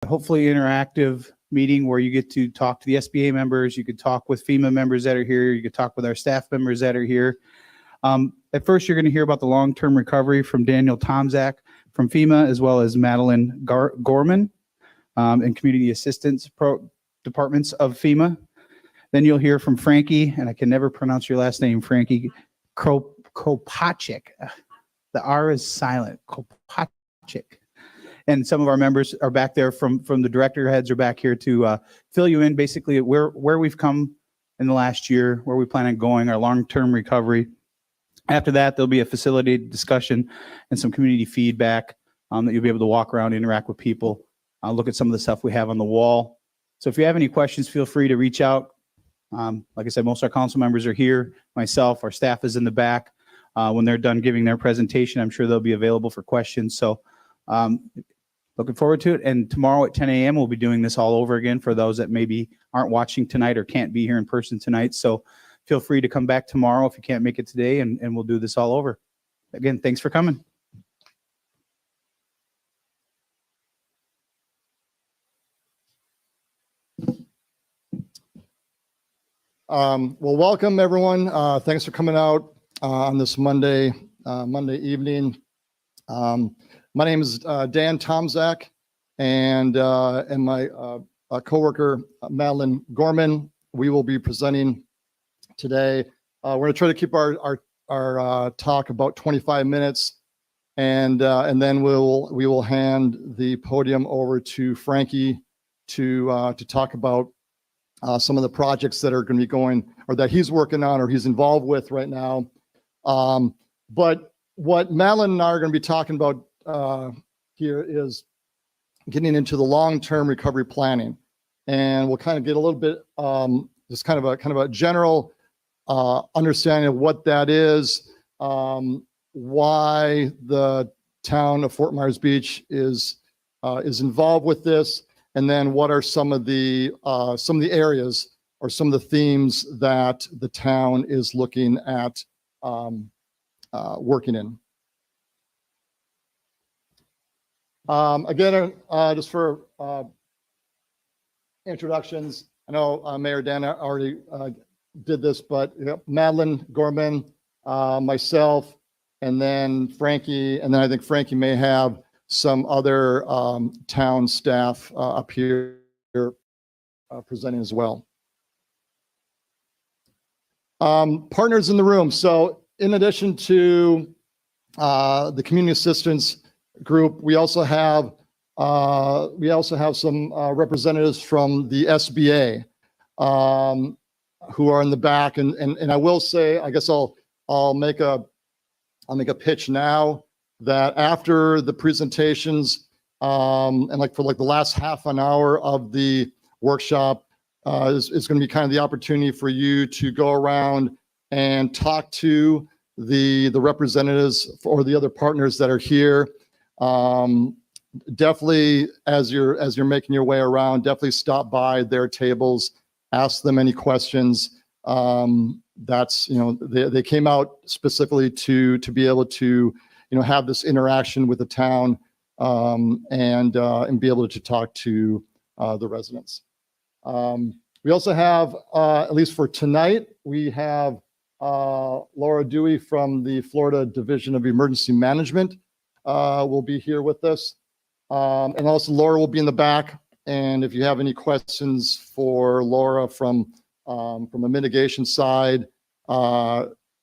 hopefully interactive meeting where you get to talk to the SBA members. You could talk with FEMA members that are here. You could talk with our staff members that are here. At first, you're going to hear about the long-term recovery from Daniel Tomczak from FEMA, as well as Madeline Gorman and community assistance departments of FEMA. Then you'll hear from Frankie, and I can never pronounce your last name, Frankie Kopacik. The R is silent, Kopacik. And some of our members are back there from the director heads are back here to fill you in basically where we've come in the last year, where we plan on going, our long-term recovery. After that, there'll be a facilitated discussion and some community feedback that you'll be able to walk around, interact with people, look at some of the stuff we have on the wall. So if you have any questions, feel free to reach out. Like I said, most of our council members are here. Myself, our staff is in the back. When they're done giving their presentation, I'm sure they'll be available for questions. So looking forward to it. And tomorrow at 10 a.m., we'll be doing this all over again for those that maybe aren't watching tonight or can't be here in person tonight. So feel free to come back tomorrow if you can't make it today, and we'll do this all over. Again, thanks for coming. Well, welcome everyone. Thanks for coming out on this Monday evening. My name is Dan Tomczak, and my coworker Madeline Gorman. We will be presenting today. We're going to try to keep our talk about 25 minutes, and then we will hand the podium over to Frankie to talk about some of the projects that are going to be going, or that he's working on, or he's involved with right now. But what Madeline and I are going to be talking about here is getting into the long-term recovery planning, and we'll kind of get a little bit just kind of a general understanding of what that is, why the town of Fort Myers Beach is involved with this, and then what are some of the areas or some of the themes that the town is looking at working in. Again, just for introductions, I know Mayor Dana already did this, but Madeline Gorman, myself, and then Frankie, and then I think Frankie may have some other town staff up here presenting as well. Partners in the room. So in addition to the community assistance group, we also have some representatives from the SBA who are in the back, and I will say, I guess I'll make a pitch now that after the presentations and for the last half an hour of the workshop is going to be kind of the opportunity for you to go around and talk to the representatives or the other partners that are here. Definitely, as you're making your way around, definitely stop by their tables, ask them any questions. That's, they came out specifically to be able to have this interaction with the town and be able to talk to the residents. We also have, at least for tonight, we have Laura Dewey from the Florida Division of Emergency Management will be here with us. And also Laura will be in the back. And if you have any questions for Laura from the mitigation side,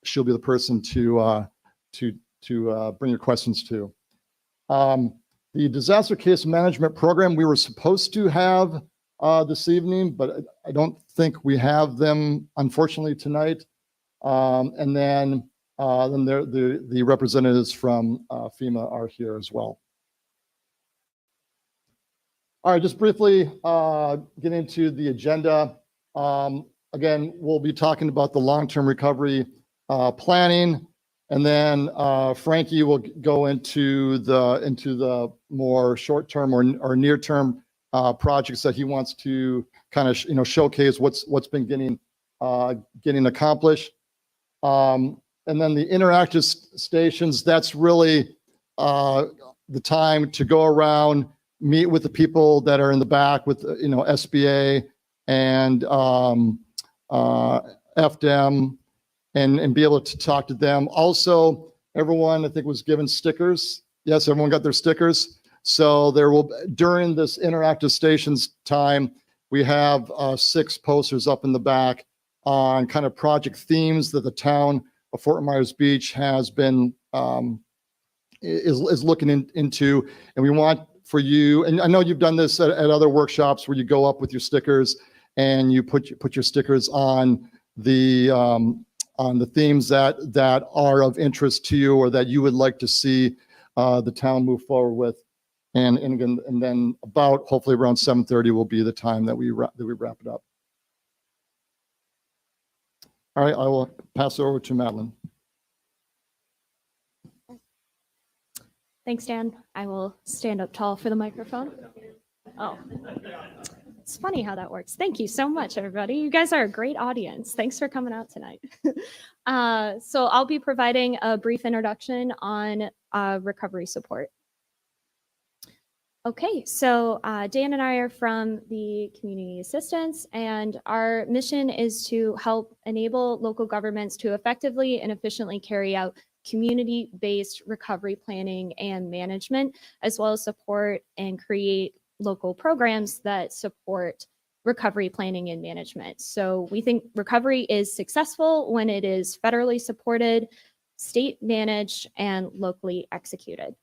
she'll be the person to bring your questions to. The disaster case management program we were supposed to have this evening, but I don't think we have them, unfortunately, tonight. And then the representatives from FEMA are here as well. All right, just briefly get into the agenda. Again, we'll be talking about the long-term recovery planning, and then Frankie will go into the more short-term or near-term projects that he wants to kind of showcase what's been getting accomplished. And then the interactive stations, that's really the time to go around meet with the people that are in the back with, SBA and FDM and be able to talk to them. Also, everyone, I think, was given stickers. Yes, everyone got their stickers. So there will, during this interactive stations time, we have 6 posters up in the back on kind of project themes that the town of Fort Myers Beach has been is looking into, and we want for you, and I know you've done this at other workshops where you go up with your stickers and you put your stickers on the themes that are of interest to you or that you would like to see the town move forward with. And again, and then about hopefully around 7:30 will be the time that we wrap it up. All right, I will pass it over to Madeline. Thanks, Dan. I will stand up tall for the microphone. Oh, it's funny how that works. Thank you so much, everybody. You guys are a great audience. Thanks for coming out tonight. So I'll be providing a brief introduction on recovery support. Okay, so Dan and I are from the Community Assistance, and our mission is to help enable local governments to effectively and efficiently carry out community-based recovery planning and management, as well as support and create local programs that support recovery planning and management. So we think recovery is successful when it is federally supported, state managed, and locally executed.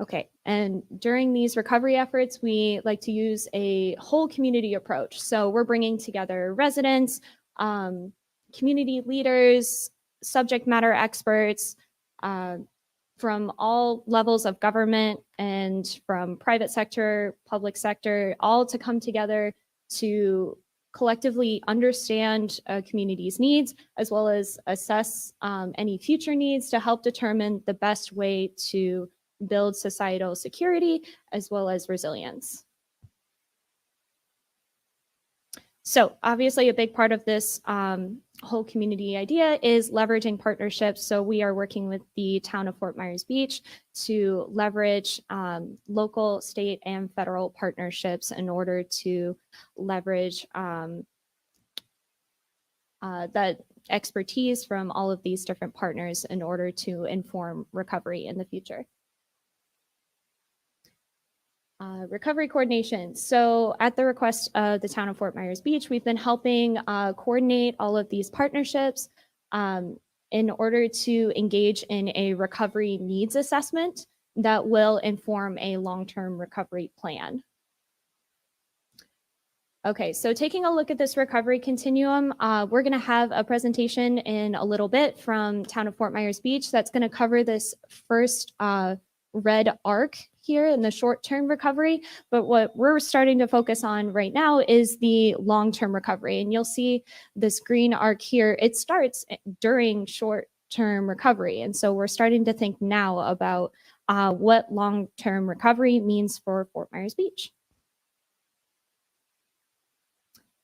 Okay, and during these recovery efforts, we like to use a whole community approach. So we're bringing together residents, community leaders, subject matter experts from all levels of government and from private sector, public sector, all to come together to collectively understand a community's needs, as well as assess any future needs to help determine the best way to build societal security as well as resilience. So obviously a big part of this whole community idea is leveraging partnerships. So we are working with the town of Fort Myers Beach to leverage local, state, and federal partnerships in order to leverage that expertise from all of these different partners in order to inform recovery in the future. Recovery coordination. So at the request of the town of Fort Myers Beach, we've been helping coordinate all of these partnerships in order to engage in a recovery needs assessment that will inform a long-term recovery plan. Okay, so taking a look at this recovery continuum, we're going to have a presentation in a little bit from town of Fort Myers Beach that's going to cover this first red arc here in the short-term recovery, but what we're starting to focus on right now is the long-term recovery. And you'll see this green arc here, it starts during short-term recovery. And so we're starting to think now about what long-term recovery means for Fort Myers Beach.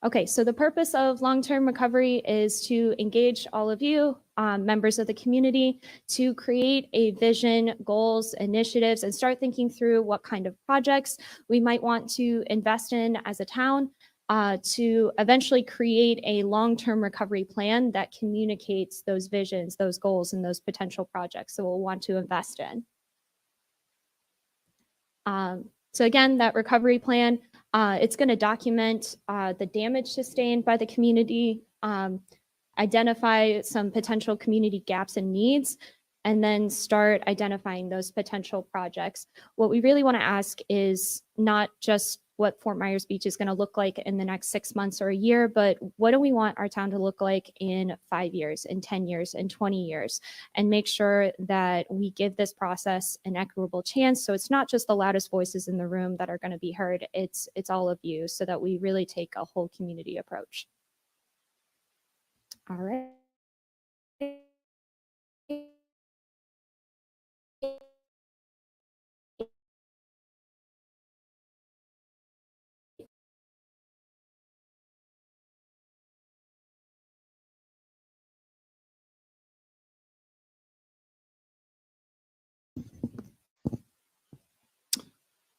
Okay, so the purpose of long-term recovery is to engage all of you, members of the community, to create a vision, goals, initiatives, and start thinking through what kind of projects we might want to invest in as a town to eventually create a long-term recovery plan that communicates those visions, those goals, and those potential projects that we'll want to invest in. So again, that recovery plan, it's going to document the damage sustained by the community, identify some potential community gaps and needs, and then start identifying those potential projects. What we really want to ask is not just what Fort Myers Beach is going to look like in the next 6 months or a year, but what do we want our town to look like in 5 years, in 10 years, in 20 years, and make sure that we give this process an equitable chance. So it's not just the loudest voices in the room that are going to be heard, it's all of you, so that we really take a whole community approach. All right.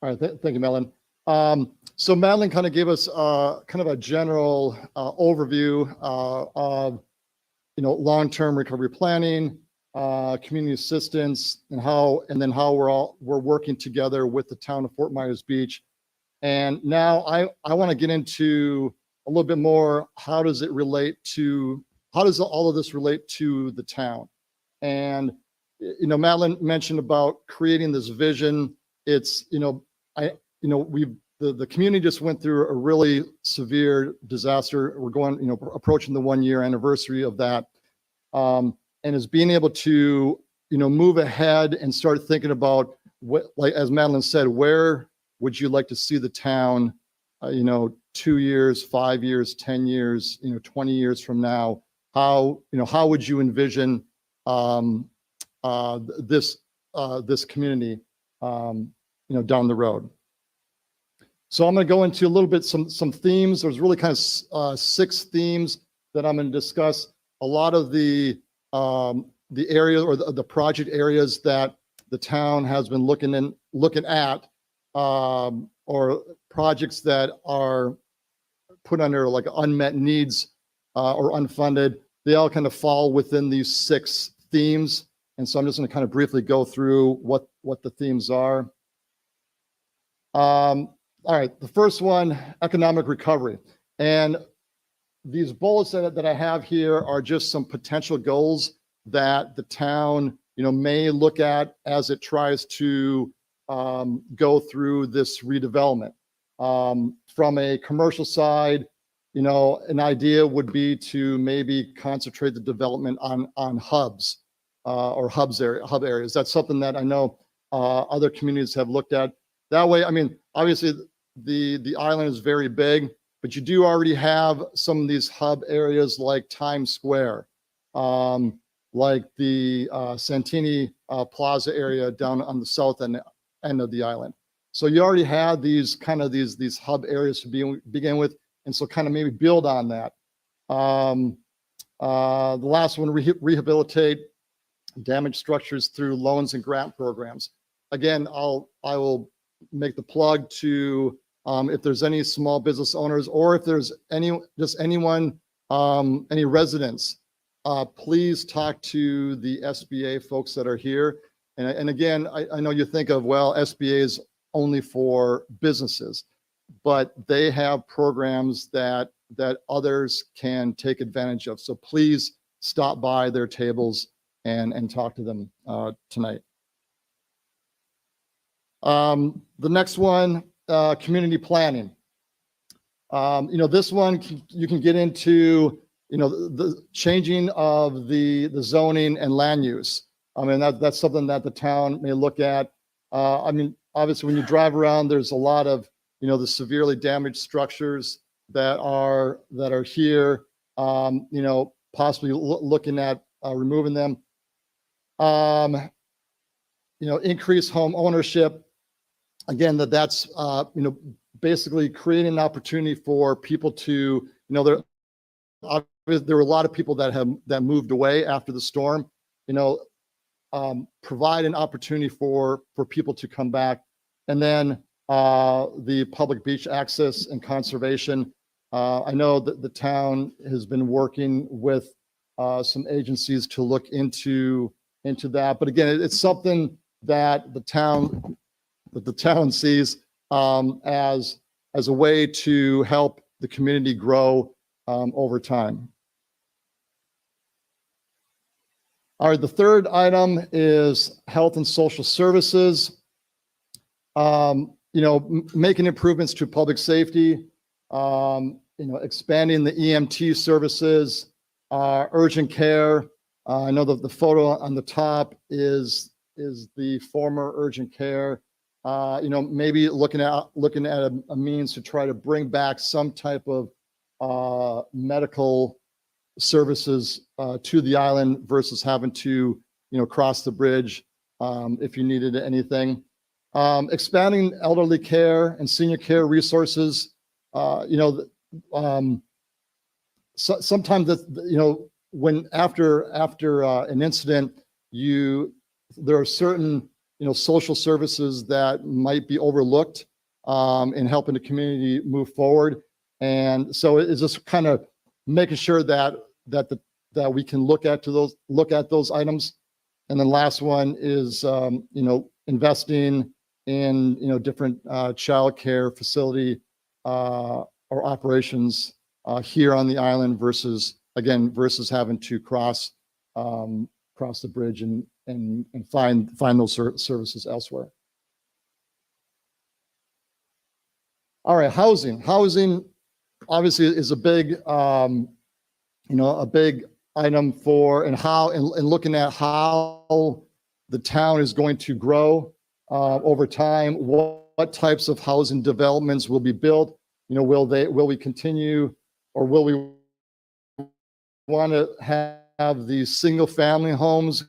All right, thank you, Madeline. So Madeline kind of gave us kind of a general overview of, long-term recovery planning, community assistance, and then how we're working together with the town of Fort Myers Beach. And now I want to get into a little bit more. How does all of this relate to the town? And Madeline mentioned about creating this vision. It's the community just went through a really severe disaster. We're going, approaching the 1-year anniversary of that. And is being able to, move ahead and start thinking about what, like, as Madeline said, where would you like to see the town, 2 years, 5 years, 10 years, 20 years from now? How would you envision this community, down the road? So I'm going to go into a little bit some themes. There's really kind of 6 themes that I'm going to discuss. A lot of the areas or the project areas that the town has been looking at, or projects that are put under like unmet needs or unfunded. They all kind of fall within these 6 themes. And so I'm just going to kind of briefly go through what the themes are. All right, the first one, economic recovery. And these bullets that I have here are just some potential goals that the town, may look at as it tries to go through this redevelopment. From a commercial side, an idea would be to maybe concentrate the development on hubs or hub areas. That's something that I know other communities have looked at. That way, I mean, obviously the island is very big, but you do already have some of these hub areas like Times Square, like the Santini Plaza area down on the south end of the island. So you already had these hub areas to begin with, and so kind of maybe build on that. The last one, rehabilitate damaged structures through loans and grant programs. Again, I will make the plug to if there's any small business owners, or if there's anyone, any residents, please talk to the SBA folks that are here. And again, I know you think of, well, SBA is only for businesses, but they have programs that others can take advantage of. So please stop by their tables and talk to them tonight. The next one, community planning. This one you can get into, the changing of the zoning and land use. I mean, that's something that the town may look at. I mean, obviously, when you drive around, there's a lot of, the severely damaged structures that are here. Possibly looking at removing them. Increase home ownership. Again, that's basically creating an opportunity for people to, there were a lot of people that moved away after the storm. Provide an opportunity for people to come back. And then the public beach access and conservation. I know that the town has been working with some agencies to look into that. But again, it's something that the town sees as a way to help the community grow over time. All right, the third item is health and social services. Making improvements to public safety, expanding the EMT services, urgent care. I know that the photo on the top is the former urgent care. Maybe looking at a means to try to bring back some type of medical services to the island versus having to, cross the bridge if you needed anything. Expanding elderly care and senior care resources. Sometimes that, when after an incident, there are certain social services that might be overlooked in helping the community move forward. And so it's just kind of making sure that we can look at those items. And then last one is investing in different childcare facility or operations here on the island versus having to cross the bridge and find those services elsewhere. All right, housing obviously is a big item for and looking at how the town is going to grow over time. What types of housing developments will be built? Will we continue, or will we want to have these single family homes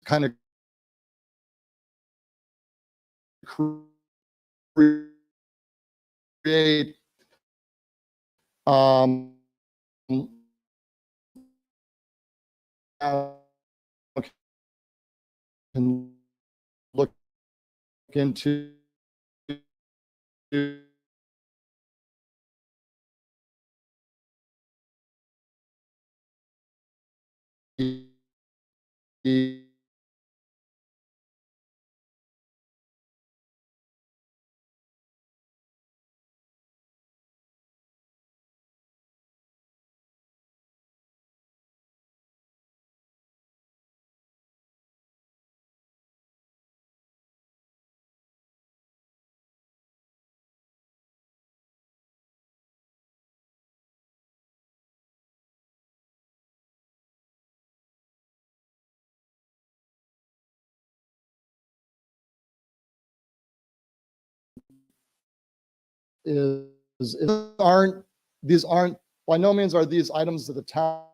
kind of create can look into these aren't by no means are these items that the town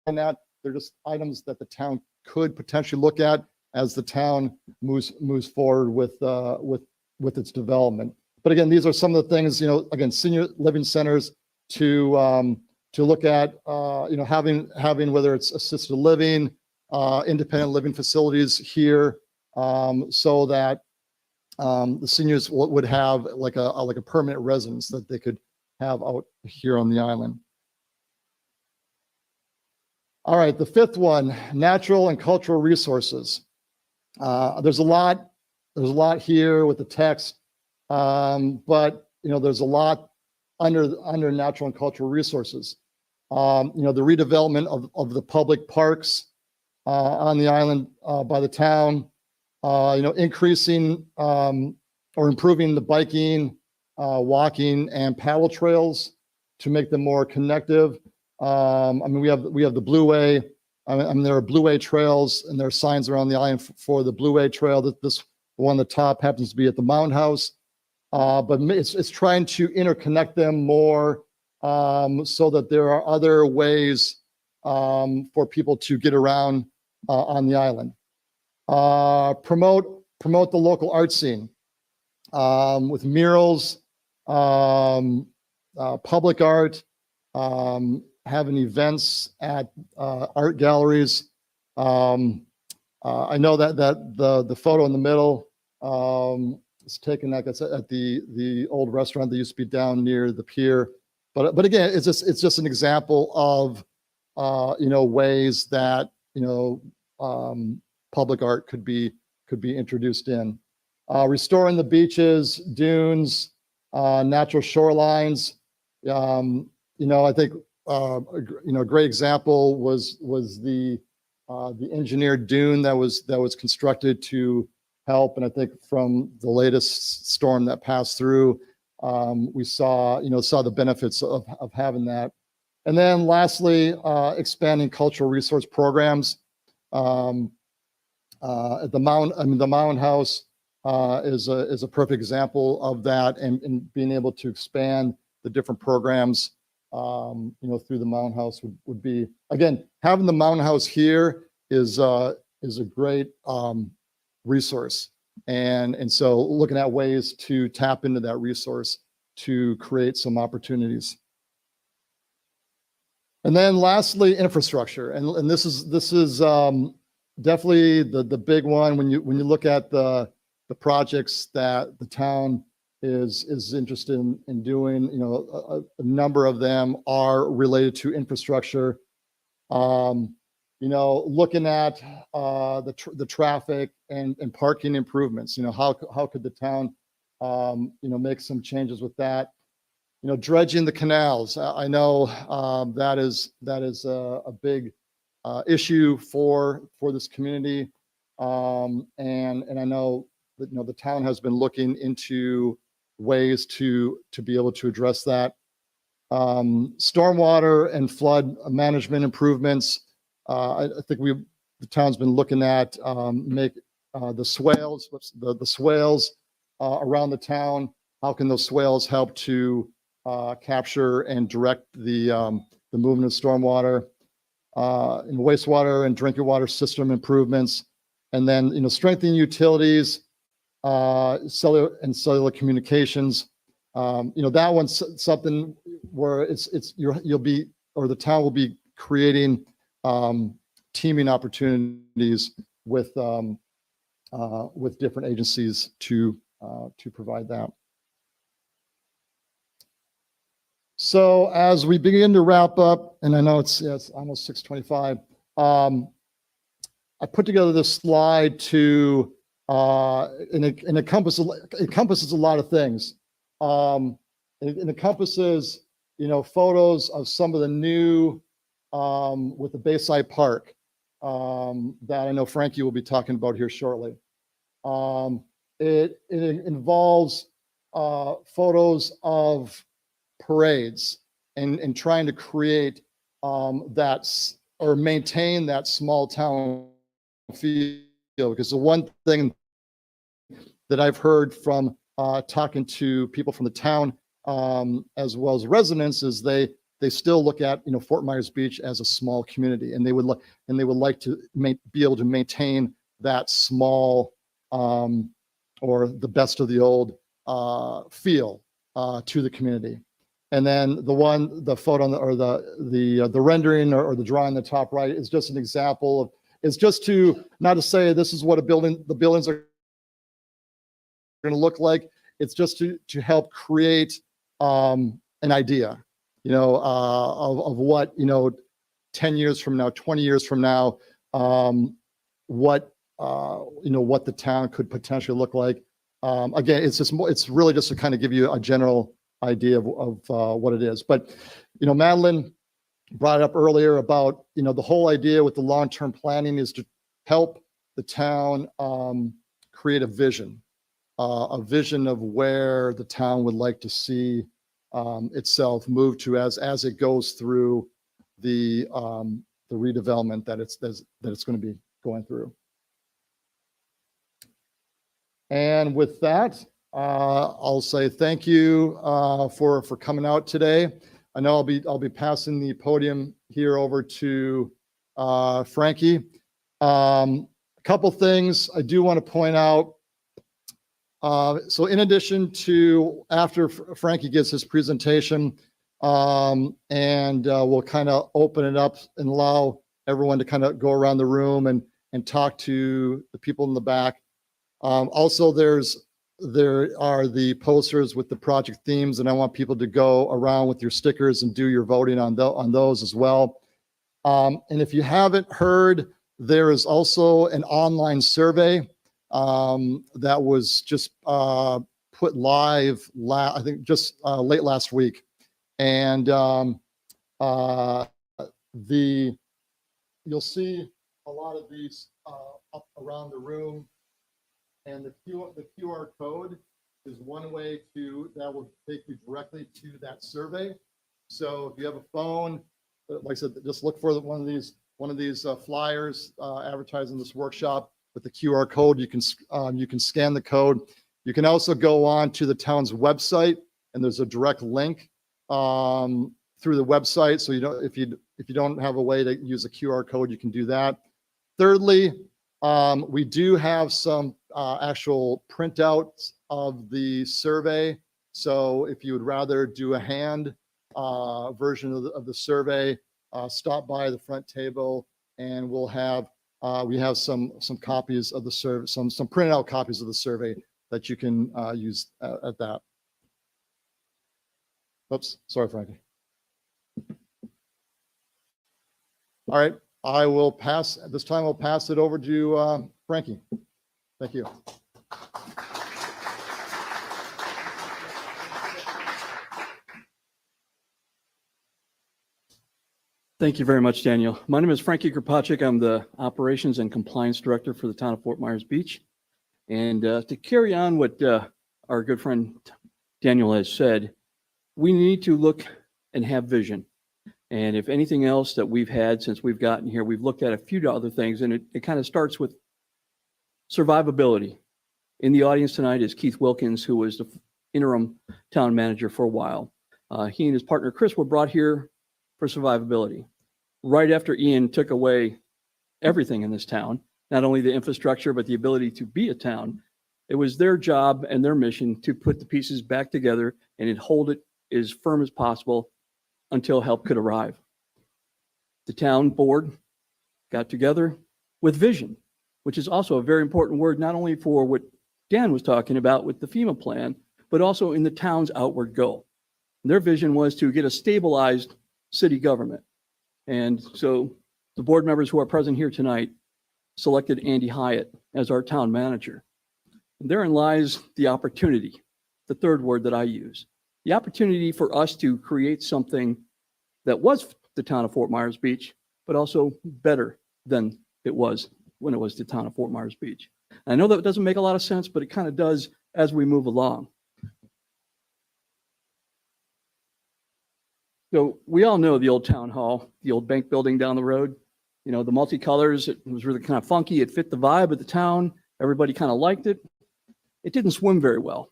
at. They're just items that the town could potentially look at as the town moves forward with its development. But again, these are some of the things, again, senior living centers to look at, having whether it's assisted living, independent living facilities here, so that the seniors would have like a permanent residence that they could have out here on the island. All right, the fifth one, natural and cultural resources. There's a lot here with the text, but there's a lot under natural and cultural resources. The redevelopment of the public parks on the island by the town. Increasing or improving the biking, walking, and paddle trails to make them more connective. We have the Blueway. There are Blueway trails, and there are signs around the island for the Blueway trail. This one on the top happens to be at the Mound House, but it's trying to interconnect them more so that there are other ways for people to get around on the island. Promote the local art scene with murals, public art, having events at art galleries. I know that the photo in the middle is taken, like I said, at the old restaurant that used to be down near the pier. But again, it's just an example of ways that public art could be introduced in. Restoring the beaches, dunes, natural shorelines. I think a great example was the engineered dune that was constructed to help. And I think from the latest storm that passed through, we saw the benefits of having that. And then lastly, expanding cultural resource programs. At the Mound House is a perfect example of that, and being able to expand the different programs, through the Mound House would be, again, having the Mound House here is a great resource, and so looking at ways to tap into that resource to create some opportunities. And then lastly, infrastructure, and this is definitely the big one when you look at the projects that the town is interested in doing, you know, a number of them are related to infrastructure. You know, looking at the traffic and parking improvements, you know, how could the town, you know, make some changes with that? You know, dredging the canals. I know that is a big issue for this community, and I know that, you know, the town has been looking into ways to be able to address that. Stormwater and flood management improvements. I think the town's been looking at make the swales, the swales around the town. How can those swales help to capture and direct the movement of stormwater, in wastewater and drinking water system improvements, and then, you know, strengthening utilities, cellular communications. You know, that one's something where you'll be, or the town will be creating teaming opportunities with different agencies to provide that. So as we begin to wrap up, and I know it's almost 6:25, I put together this slide to and it encompasses a lot of things. It encompasses, you know, photos of some of the new with the Bayside Park that I know Frankie will be talking about here shortly. It involves photos of parades and trying to create that or maintain that small town feel, because the one thing that I've heard from talking to people from the town as well as residents is they still look at, you know, Fort Myers Beach as a small community, and they would like to be able to maintain that small or the best of the old feel to the community. And then the photo on the rendering or the drawing on the top right is just an example of, it's just to, not to say this is what the buildings are going to look like. It's just to help create an idea, you know, of what, you know, 10 years from now, 20 years from now, what, you know, what the town could potentially look like. Again, it's really just to kind of give you a general idea of what it is. But, you know, Madeline brought it up earlier about, you know, the whole idea with the long-term planning is to help the town create a vision of where the town would like to see itself move to as it goes through the redevelopment that it's going to be going through. And with that, I'll say thank you for coming out today. I know I'll be passing the podium here over to Frankie. A couple things I do want to point out. So in addition to, after Frankie gives his presentation, and we'll kind of open it up and allow everyone to kind of go around the room and talk to the people in the back. Also, there are the posters with the project themes, and I want people to go around with your stickers and do your voting on those as well. And if you haven't heard, there is also an online survey that was just put live, I think just late last week. And you'll see a lot of these up around the room. And the QR code is one way that will take you directly to that survey. So if you have a phone, like I said, just look for one of these flyers advertising this workshop with the QR code. You can scan the code. You can also go on to the town's website, and there's a direct link through the website. So if you don't have a way to use a QR code, you can do that. Thirdly, we do have some actual printouts of the survey. So if you would rather do a hand version of the survey, stop by the front table, and we'll have we have some copies of the survey, some printed out copies of the survey that you can use at that. Oops, sorry, Frankie. All right, at this time, I'll pass it over to Frankie. Thank you. Thank you very much, Daniel. My name is Frankie Kropacek. I'm the Operations and Compliance Director for the town of Fort Myers Beach. And to carry on what our good friend Daniel has said, we need to look and have vision. And if anything else that we've had since we've gotten here, we've looked at a few other things, and it kind of starts with survivability. In the audience tonight is Keith Wilkins, who was the interim town manager for a while. He and his partner Chris were brought here for survivability. Right after Ian took away everything in this town, not only the infrastructure, but the ability to be a town, it was their job and their mission to put the pieces back together and hold it as firm as possible until help could arrive. The town board got together with vision, which is also a very important word, not only for what Dan was talking about with the FEMA plan, but also in the town's outward goal. And their vision was to get a stabilized city government. And so the board members who are present here tonight selected Andy Hyatt as our town manager. And therein lies the opportunity, the third word that I use, the opportunity for us to create something that was the town of Fort Myers Beach, but also better than it was when it was the town of Fort Myers Beach. And I know that doesn't make a lot of sense, but it kind of does as we move along. So we all know the old town hall, the old bank building down the road. You know, the multicolors, it was really kind of funky. It fit the vibe of the town. Everybody kind of liked it. It didn't swim very well.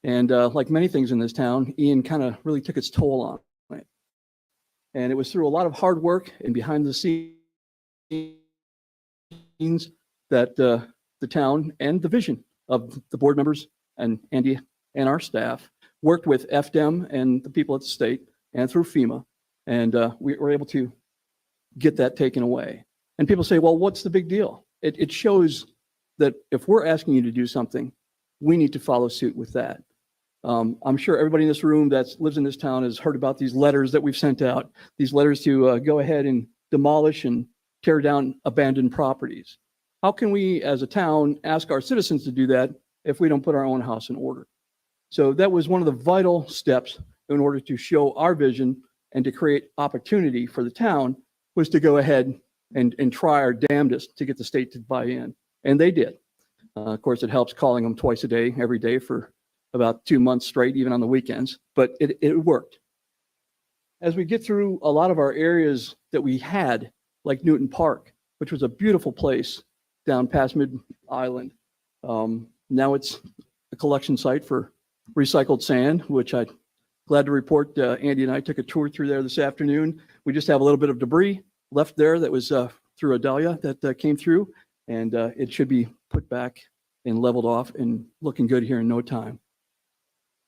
And like many things in this town, Ian kind of really took its toll on it. And it was through a lot of hard work and behind the scenes that the town and the vision of the board members and Andy and our staff worked with FDEM and the people at the state and through FEMA. And we were able to get that taken away. And people say, well, what's the big deal? It shows that if we're asking you to do something, we need to follow suit with that. I'm sure everybody in this room that lives in this town has heard about these letters that we've sent out, these letters to go ahead and demolish and tear down abandoned properties. How can we as a town ask our citizens to do that if we don't put our own house in order? So that was one of the vital steps in order to show our vision and to create opportunity for the town, was to go ahead and try our damnedest to get the state to buy in. And they did. Of course, it helps calling them twice a day, every day for about 2 months straight, even on the weekends, but it worked. As we get through a lot of our areas that we had, like Newton Park, which was a beautiful place down past Mid-Island. Now it's a collection site for recycled sand, which I'm glad to report Andy and I took a tour through there this afternoon. We just have a little bit of debris left there that was through Adelia that came through, and it should be put back and leveled off and looking good here in no time.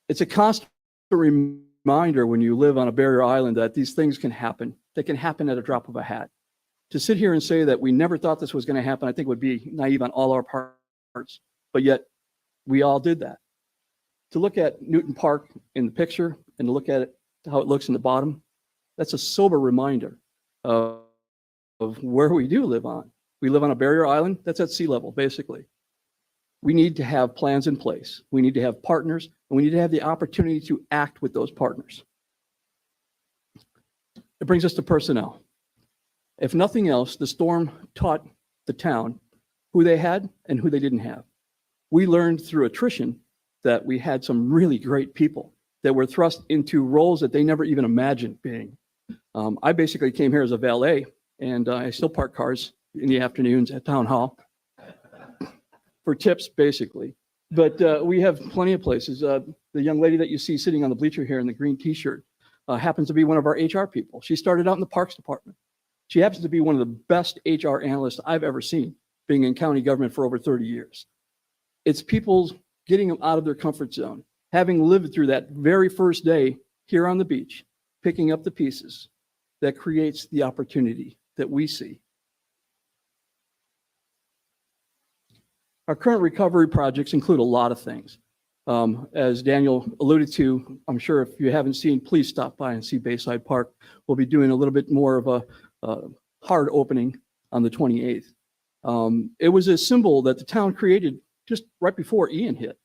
It's a constant reminder when you live on a barrier island that these things can happen. They can happen at a drop of a hat. To sit here and say that we never thought this was going to happen, I think would be naive on all our parts, but yet we all did that. To look at Newton Park in the picture and to look at it, how it looks in the bottom, that's a sober reminder of where we do live on. We live on a barrier island that's at sea level, basically. We need to have plans in place. We need to have partners, and we need to have the opportunity to act with those partners. It brings us to personnel. If nothing else, the storm taught the town who they had and who they didn't have. We learned through attrition that we had some really great people that were thrust into roles that they never even imagined being. I basically came here as a valet, and I still park cars in the afternoons at Town Hall for tips, basically. But we have plenty of places. The young lady that you see sitting on the bleacher here in the green t-shirt happens to be one of our HR people. She started out in the Parks Department. She happens to be one of the best HR analysts I've ever seen, being in county government for over 30 years. It's people getting them out of their comfort zone, having lived through that very first day here on the beach, picking up the pieces that creates the opportunity that we see. Our current recovery projects include a lot of things. As Daniel alluded to, I'm sure if you haven't seen, please stop by and see Bayside Park. We'll be doing a little bit more of a hard opening on the 28th. It was a symbol that the town created just right before Ian hit.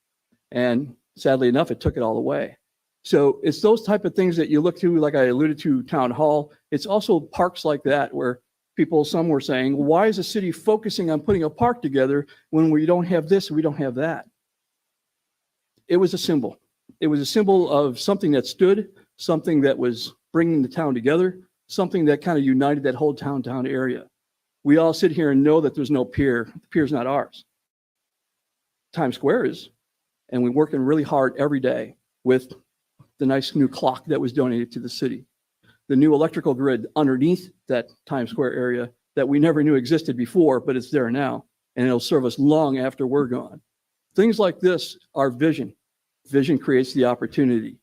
And sadly enough, it took it all away. So it's those type of things that you look to, like I alluded to, Town Hall. It's also parks like that where people, some were saying, why is the city focusing on putting a park together when we don't have this, we don't have that? It was a symbol. It was a symbol of something that stood, something that was bringing the town together, something that kind of united that whole town area. We all sit here and know that there's no pier. The pier's not ours. Times Square is, and we're working really hard every day with the nice new clock that was donated to the city, the new electrical grid underneath that Times Square area that we never knew existed before, but it's there now, and it'll serve us long after we're gone. Things like this are vision. Vision creates the opportunity.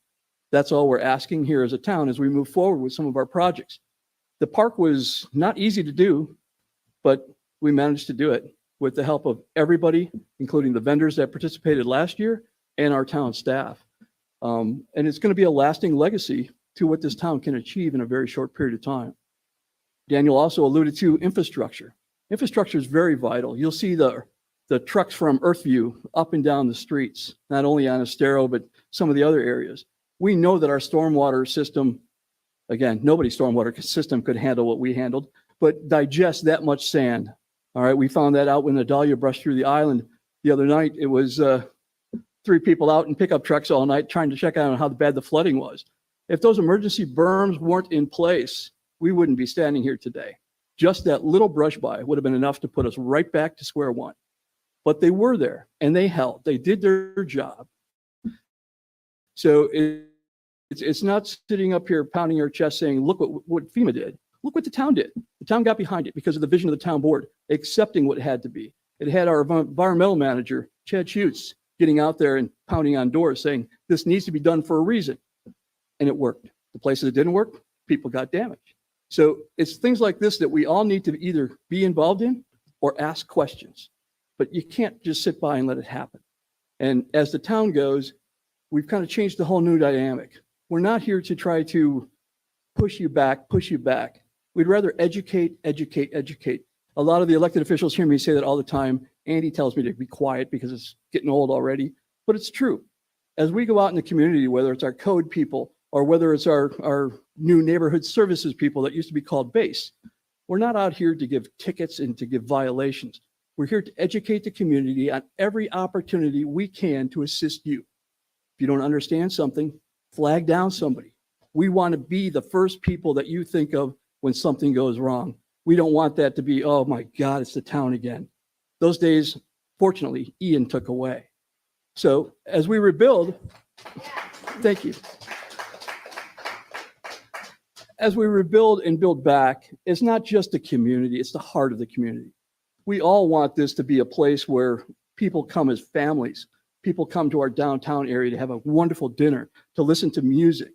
That's all we're asking here as a town as we move forward with some of our projects. The park was not easy to do, but we managed to do it with the help of everybody, including the vendors that participated last year and our town staff. And it's going to be a lasting legacy to what this town can achieve in a very short period of time. Daniel also alluded to infrastructure. Infrastructure is very vital. You'll see the trucks from Earthview up and down the streets, not only on Estero, but some of the other areas. We know that our stormwater system, again, nobody's stormwater system could handle what we handled, but digest that much sand. All right, we found that out when the Dahlia brushed through the island the other night. It was 3 people out in pickup trucks all night trying to check out on how bad the flooding was. If those emergency berms weren't in place, we wouldn't be standing here today. Just that little brush by would have been enough to put us right back to square one. But they were there and they held. They did their job. So it's not sitting up here pounding our chest saying, look what FEMA did. Look what the town did. The town got behind it because of the vision of the town board, accepting what it had to be. It had our environmental manager, Chad Schutz, getting out there and pounding on doors saying, this needs to be done for a reason. And it worked. The places that didn't work, people got damaged. So it's things like this that we all need to either be involved in or ask questions. But you can't just sit by and let it happen. And as the town goes, we've kind of changed the whole new dynamic. We're not here to try to push you back. We'd rather educate. A lot of the elected officials hear me say that all the time. Andy tells me to be quiet because it's getting old already, but it's true. As we go out in the community, whether it's our code people or whether it's our new neighborhood services people that used to be called BASE, we're not out here to give tickets and to give violations. We're here to educate the community on every opportunity we can to assist you. If you don't understand something, flag down somebody. We want to be the first people that you think of when something goes wrong. We don't want that to be, oh my God, it's the town again. Those days, fortunately, Ian took away. So as we rebuild, thank you. As we rebuild and build back, it's not just the community, it's the heart of the community. We all want this to be a place where people come as families. People come to our downtown area to have a wonderful dinner, to listen to music,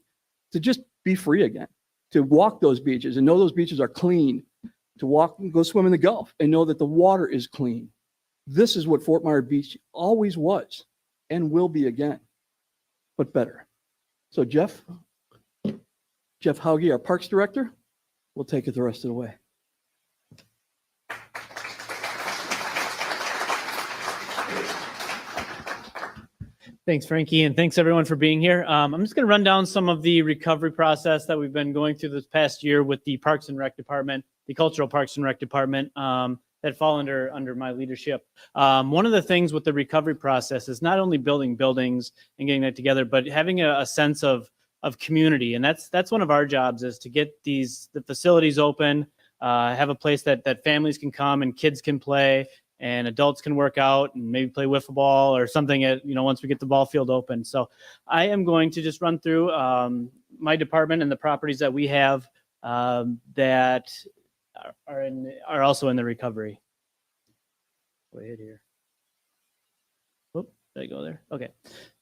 to just be free again, to walk those beaches and know those beaches are clean, to walk and go swim in the Gulf and know that the water is clean. This is what Fort Myers Beach always was and will be again, but better. So Jeff Hauge, our Parks Director, will take it the rest of the way. Thanks, Frankie, and thanks everyone for being here. I'm just going to run down some of the recovery process that we've been going through this past year with the Parks and Rec Department, the Cultural Parks and Rec Department that fall under my leadership. One of the things with the recovery process is not only building buildings and getting that together, but having a sense of community, and that's one of our jobs is to get the facilities open, have a place that families can come and kids can play. And adults can work out and maybe play wiffle ball or something once we get the ball field open. So I am going to just run through my department and the properties that we have that are also in the recovery. Go ahead here. Whoop, did I go there? Okay.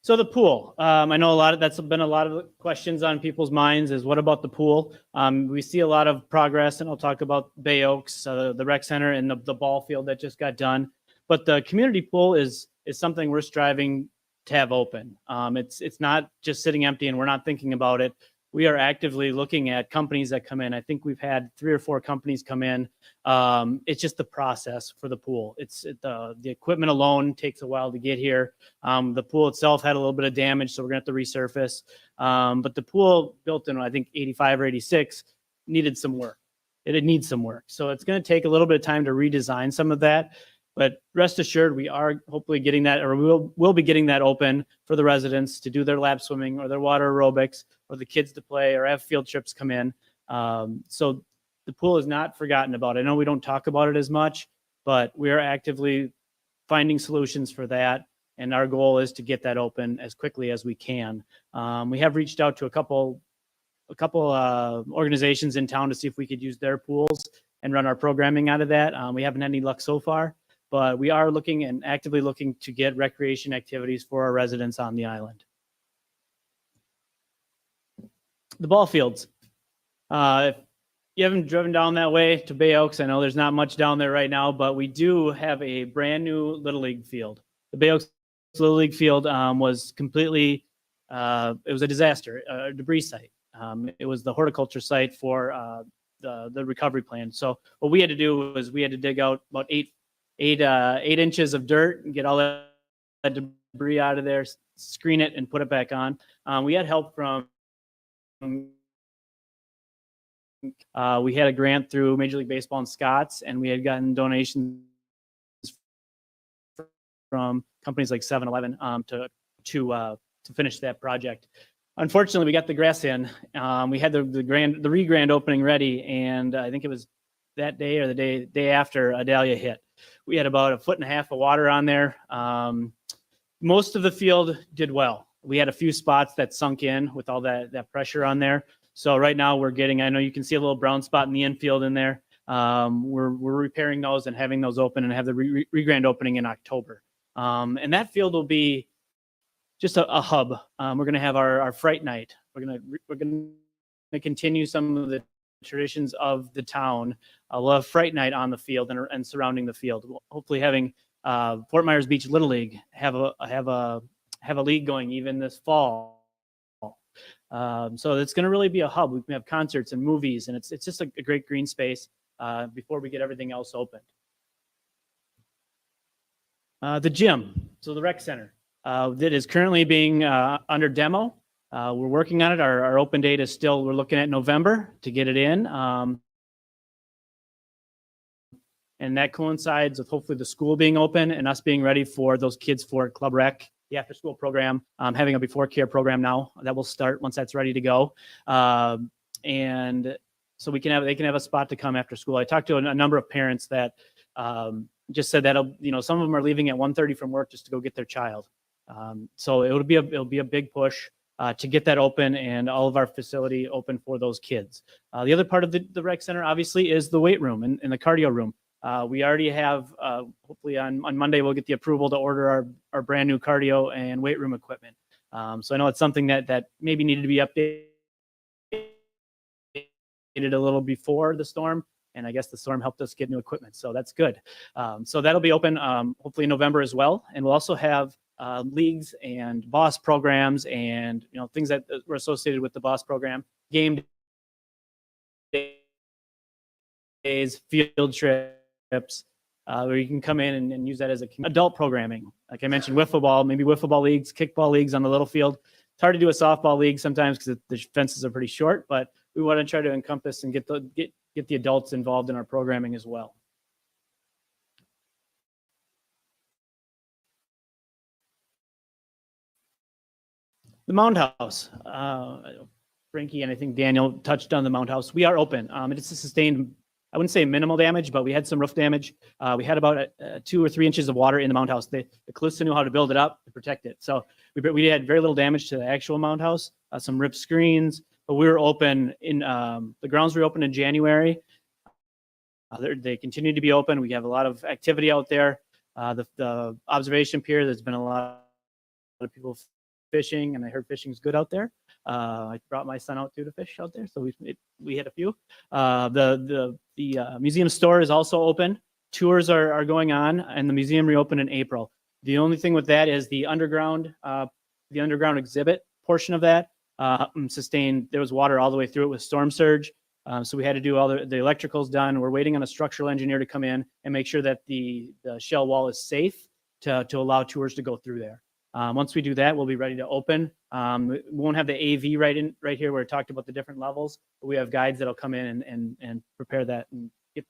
So the pool, I know that's been a lot of questions on people's minds is what about the pool? We see a lot of progress, and I'll talk about Bay Oaks, the rec center and the ball field that just got done. But the community pool is something we're striving to have open. It's not just sitting empty and we're not thinking about it. We are actively looking at companies that come in. I think we've had 3 or 4 companies come in. It's just the process for the pool. The equipment alone takes a while to get here. The pool itself had a little bit of damage, so we're gonna have to resurface. But the pool built in, I think, 85 or 86 needed some work. It needs some work. So it's gonna take a little bit of time to redesign some of that. But rest assured, we are hopefully getting that, or we'll be getting that open for the residents to do their lap swimming or their water aerobics, or the kids to play or have field trips come in. So the pool is not forgotten about. I know we don't talk about it as much, but we are actively finding solutions for that. And our goal is to get that open as quickly as we can. We have reached out to a couple organizations in town to see if we could use their pools and run our programming out of that. We haven't had any luck so far. But we are looking and actively looking to get recreation activities for our residents on the island. The ball fields. If you haven't driven down that way to Bay Oaks, I know there's not much down there right now, but we do have a brand new Little League field. The Bay Oaks Little League field was completely, it was a disaster, a debris site. It was the horticulture site for the recovery plan. So what we had to do was we had to dig out about 8 inches of dirt and get all that debris out of there, screen it, and put it back on. We had help from, we had a grant through Major League Baseball and Scott's, and we had gotten donations from companies like 7-Eleven to finish that project. Unfortunately, we got the grass in. We had the re-grand opening ready, and I think it was that day or the day after Adalia hit. We had about 1.5 feet of water on there. Most of the field did well. We had a few spots that sunk in with all that pressure on there. So right now we're getting, I know you can see a little brown spot in the infield in there. We're repairing those and having those open and have the re-grand opening in October. And that field will be just a hub. We're going to have our Fright Night. We're going to continue some of the traditions of the town. We'll have Fright Night on the field and surrounding the field. We'll hopefully having Fort Myers Beach Little League have a league going even this fall. So it's going to really be a hub. We can have concerts and movies, and it's just a great green space before we get everything else opened. The gym, so the rec center, that is currently being under demo. We're working on it. Our open date is still, we're looking at November to get it in. And that coincides with hopefully the school being open and us being ready for those kids for Club Rec, the after school program, having a before care program now that will start once that's ready to go. And so they can have a spot to come after school. I talked to a number of parents that just said that, some of them are leaving at 1:30 from work just to go get their child. So it'll be a big push to get that open and all of our facility open for those kids. The other part of the rec center obviously is the weight room and the cardio room. We already have, hopefully on Monday, we'll get the approval to order our brand new cardio and weight room equipment. So I know it's something that maybe needed to be updated a little before the storm. And I guess the storm helped us get new equipment. So that's good. So that'll be open hopefully in November as well. And we'll also have leagues and boss programs and things that were associated with the boss program, game days, field trips, where you can come in and use that as adult programming. Like I mentioned, wiffle ball, maybe wiffle ball leagues, kickball leagues on the little field. It's hard to do a softball league sometimes because the fences are pretty short, but we want to try to encompass and get the adults involved in our programming as well. The Mound House, Frankie and I think Daniel touched on the Mound House. We are open. It's a sustained, I wouldn't say minimal damage, but we had some roof damage. We had about 2 or 3 inches of water in the Mound House. The Calista knew how to build it up to protect it. So we had very little damage to the actual Mound House, some ripped screens, but we were open in, the grounds were open in January. They continue to be open. We have a lot of activity out there. The observation pier, there's been a lot of people fishing, and I heard fishing's good out there. I brought my son out too to fish out there, so we had a few. The museum store is also open. tours are going on, and the museum reopened in April. The only thing with that is the underground exhibit portion of that sustained. There was water all the way through it with storm surge. So we had to do all the electricals done. We're waiting on a structural engineer to come in and make sure that the shell wall is safe to allow tours to go through there. Once we do that, we'll be ready to open. We won't have the AV right here where it talked about the different levels, but we have guides that'll come in and prepare that and get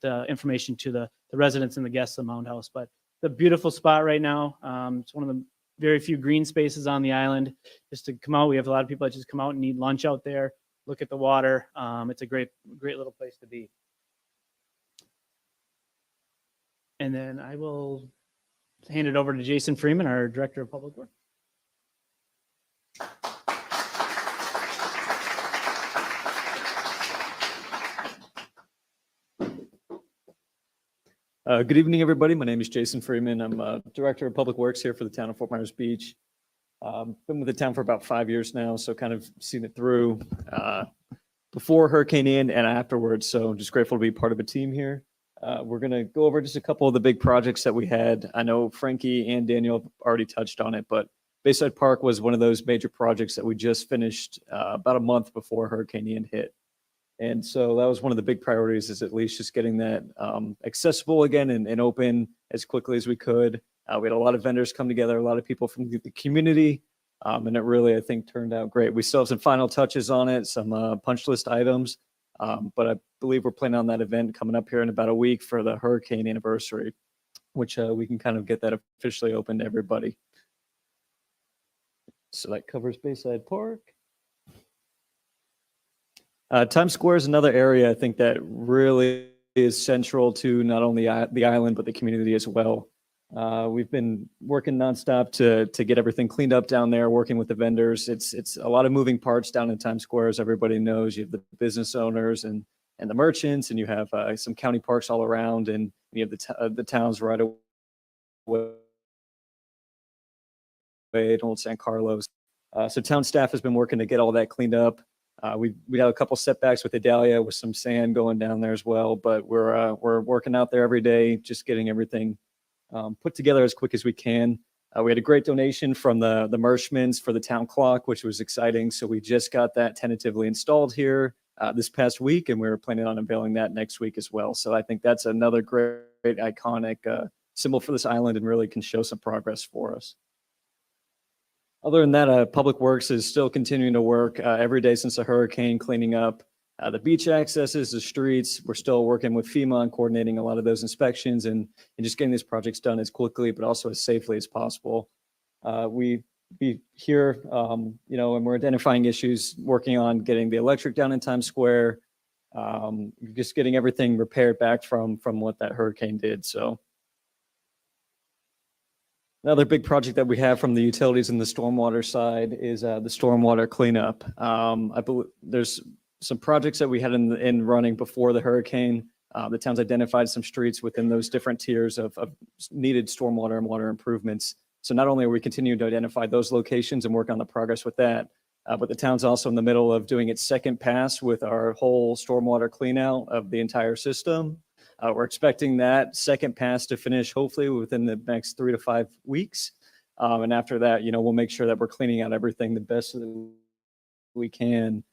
the information to the residents and the guests of Mound House. But the beautiful spot right now. It's one of the very few green spaces on the island. Just to come out, we have a lot of people that just come out and eat lunch out there, look at the water. It's a great little place to be. And then I will hand it over to Jason Freeman, our Director of Public Works. Good evening, everybody. My name is Jason Freeman. I'm Director of Public Works here for the town of Fort Myers Beach. Been with the town for about 5 years now, so kind of seen it through before Hurricane Ian and afterwards. So just grateful to be part of a team here. We're going to go over just a couple of the big projects that we had. I know Frankie and Daniel have already touched on it, but Bayside Park was one of those major projects that we just finished about a month before Hurricane Ian hit. And so that was one of the big priorities, is at least just getting that accessible again and open as quickly as we could. We had a lot of vendors come together, a lot of people from the community, and it really, I think, turned out great. We still have some final touches on it, some punch list items, but I believe we're planning on that event coming up here in about a week for the hurricane anniversary, which we can kind of get that officially open to everybody. So that covers Bayside Park. Times Square is another area I think that really is central to not only the island, but the community as well. We've been working nonstop to get everything cleaned up down there, working with the vendors. It's a lot of moving parts down in Times Square, as everybody knows. You have the business owners and the merchants, and you have some county parks all around, and you have the towns right away in Old San Carlos. So town staff has been working to get all that cleaned up. We had a couple setbacks with Idalia with some sand going down there as well, but we're working out there every day, just getting everything put together as quick as we can. We had a great donation from the Mershmans for the town clock, which was exciting. So we just got that tentatively installed here this past week, and we're planning on unveiling that next week as well. So I think that's another great iconic symbol for this island, and really can show some progress for us. Other than that, Public Works is still continuing to work every day since the hurricane, cleaning up the beach accesses, the streets. We're still working with FEMA on coordinating a lot of those inspections and just getting these projects done as quickly, but also as safely as possible. We here, and we're identifying issues, working on getting the electric down in Times Square, just getting everything repaired back from what that hurricane did. So. Another big project that we have from the utilities and the stormwater side is the Stormwater Cleanup. I believe there's some projects that we had in running before the hurricane. The town's identified some streets within those different tiers of needed stormwater and water improvements. So not only are we continuing to identify those locations and work on the progress with that, but the town's also in the middle of doing its second pass with our whole stormwater cleanout of the entire system. We're expecting that second pass to finish hopefully within the next 3 to 5 weeks. And after that, we'll make sure that we're cleaning out everything the best that we can.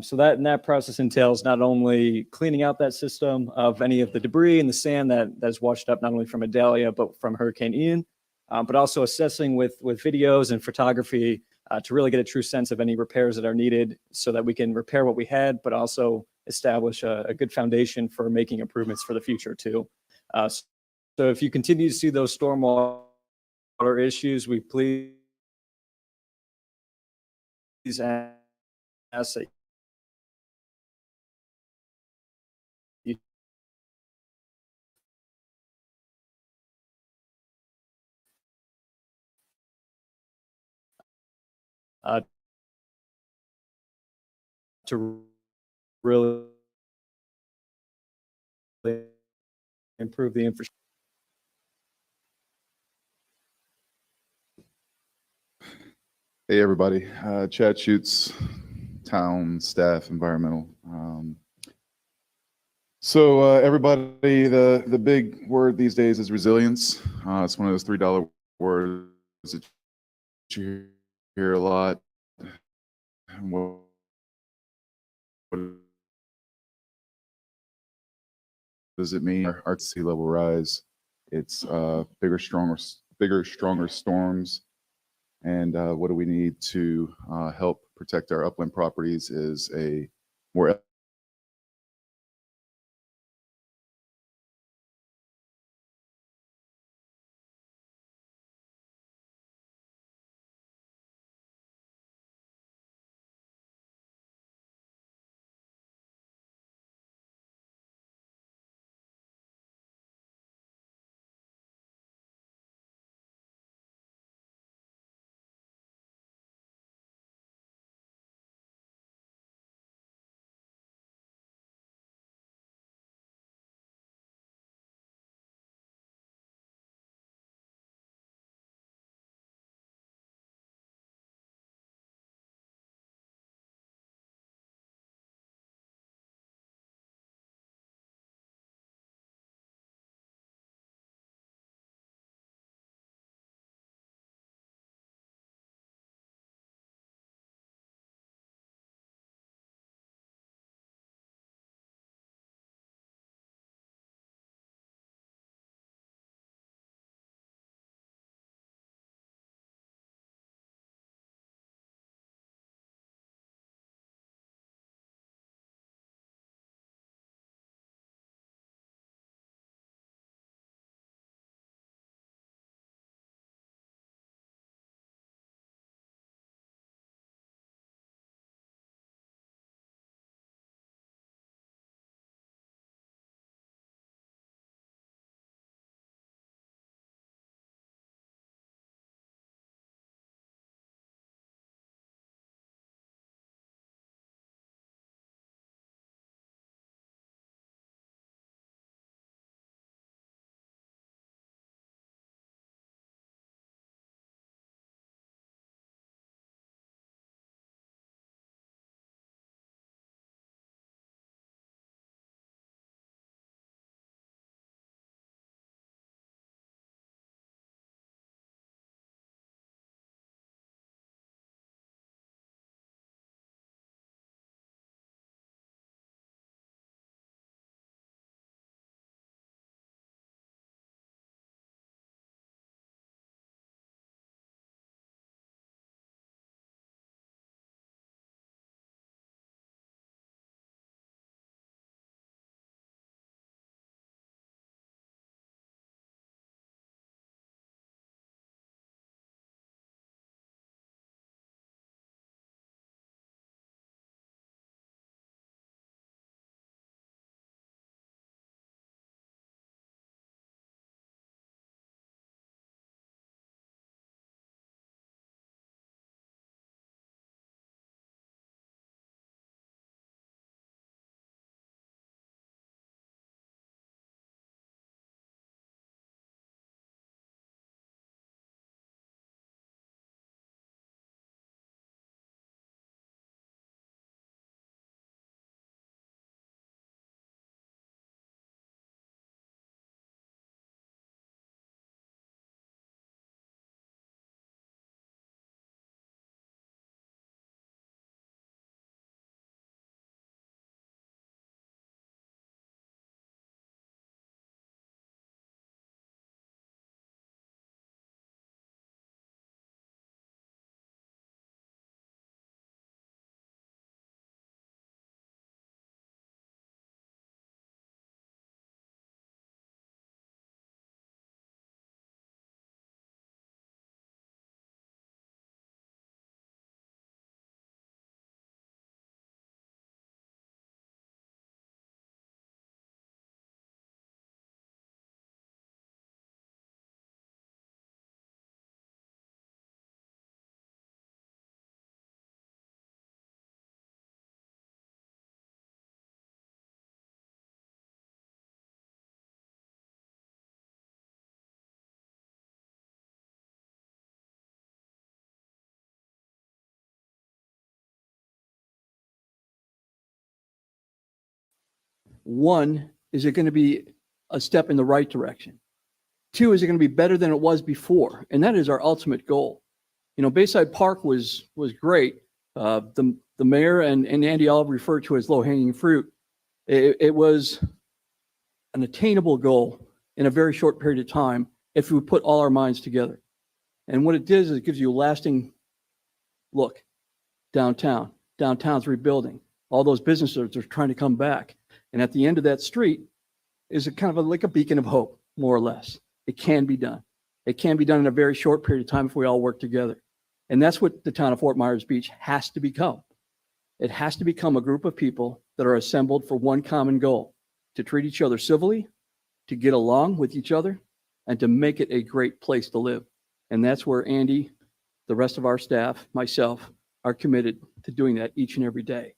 So that process entails not only cleaning out that system of any of the debris and the sand that's washed up not only from Idalia, but from Hurricane Ian, but also assessing with videos and photography to really get a true sense of any repairs that are needed so that we can repair what we had, but also establish a good foundation for making improvements for the future too. So if you continue to see those stormwater issues, we please ask that you to really improve the infrastructure. Hey everybody, Chad Schutz, town staff, environmental. So everybody, the big word these days is resilience. It's one of those $3 words that you hear a lot. What does it mean? Our sea level rise. It's bigger, stronger storms. And what do we need to help protect our upland properties is a more One is it going to be a step in the right direction? 2, is it going to be better than it was before? And that is our ultimate goal. You know, Bayside Park was great. The mayor and Andy all referred to as low-hanging fruit. It was an attainable goal in a very short period of time if we put all our minds together. And what it does is it gives you a lasting look downtown. Downtown's rebuilding. All those businesses are trying to come back. And at the end of that street is a kind of like a beacon of hope, more or less. It can be done. It can be done in a very short period of time if we all work together. And that's what the town of Fort Myers Beach has to become. It has to become a group of people that are assembled for one common goal, to treat each other civilly, to get along with each other, and to make it a great place to live. And that's where Andy, the rest of our staff, myself, are committed to doing that each and every day.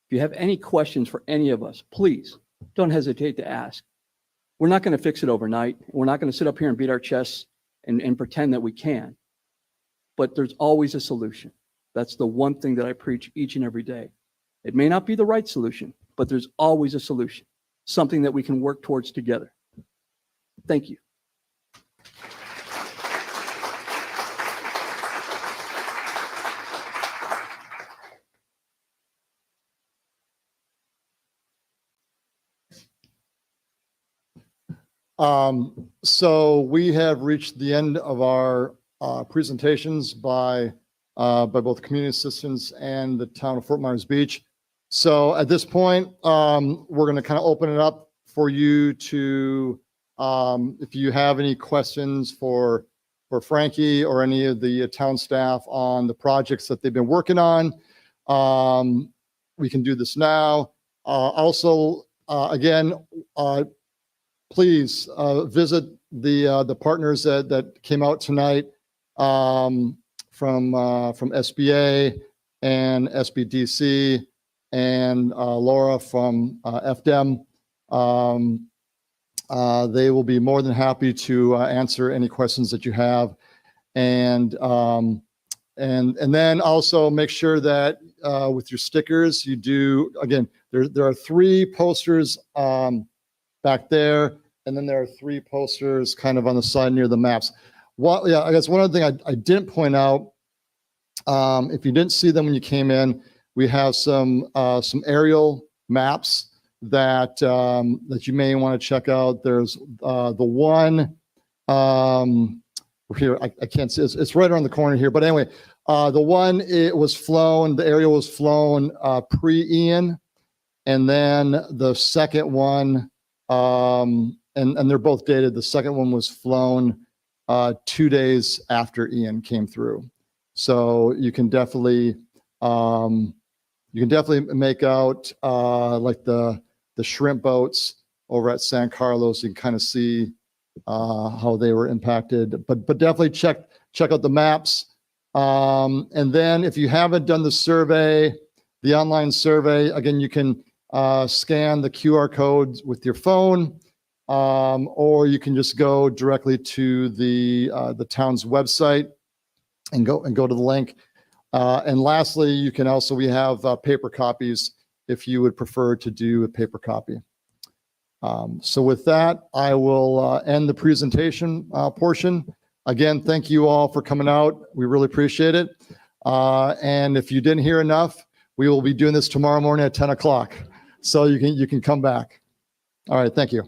If you have any questions for any of us, please don't hesitate to ask. We're not going to fix it overnight. We're not going to sit up here and beat our chests and pretend that we can. But there's always a solution. That's the one thing that I preach each and every day. It may not be the right solution, but there's always a solution, something that we can work towards together. Thank you. So we have reached the end of our presentations by both community assistance and the town of Fort Myers Beach. So at this point, we're going to kind of open it up for you to, if you have any questions for Frankie or any of the town staff on the projects that they've been working on, we can do this now. Also, again, please visit the partners that came out tonight from SBA and SBDC and Laura from FDEM. They will be more than happy to answer any questions that you have. And then also make sure that with your stickers, you do, again, there are 3 posters back there, and then there are 3 posters kind of on the side near the maps. Yeah, I guess one other thing I didn't point out, if you didn't see them when you came in, we have some aerial maps that you may want to check out. There's the one here, I can't see, it's right around the corner here, but anyway, the one, it was flown, the aerial was flown pre-Ian, and then the second one, and they're both dated. The second one was flown 2 days after Ian came through. So you can definitely make out like the shrimp boats over at San Carlos. You can kind of see how they were impacted, but definitely check out the maps. And then if you haven't done the survey, the online survey, again, you can scan the QR codes with your phone, or you can just go directly to the town's website and go to the link. And lastly, you can also, we have paper copies if you would prefer to do a paper copy. So with that, I will end the presentation portion. Again, thank you all for coming out. We really appreciate it. And if you didn't hear enough, we will be doing this tomorrow morning at 10 o'clock. So you can come back. All right, thank you.